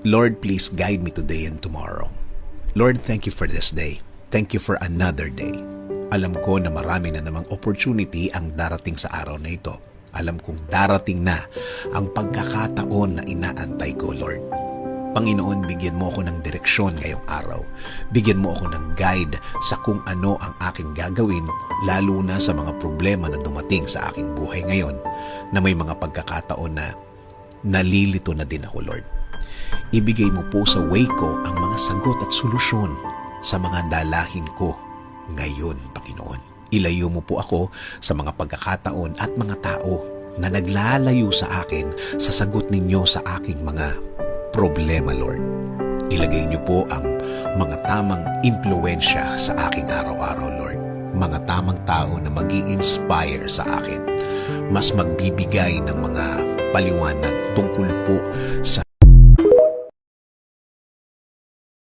Lord, please guide me today and tomorrow. Lord, thank you for this day. Thank you for another day. Alam ko na marami na namang opportunity ang darating sa araw na ito. Alam kong darating na ang pagkakataon na inaantay ko, Lord. Panginoon, bigyan mo ako ng direksyon ngayong araw. Bigyan mo ako ng guide sa kung ano ang aking gagawin, lalo na sa mga problema na dumating sa aking buhay ngayon, na may mga pagkakataon na nalilito na din ako, Lord. Ibigay mo po sa way ko ang mga sagot at solusyon sa mga dalahin ko ngayon, Panginoon. Ilayo mo po ako sa mga pagkakataon at mga tao na naglalayo sa akin sa sagot ninyo sa aking mga problema, Lord. Ilagay niyo po ang mga tamang impluensya sa aking araw-araw, Lord. Mga tamang tao na mag-i-inspire sa akin. Mas magbibigay ng mga paliwanag tungkol po sa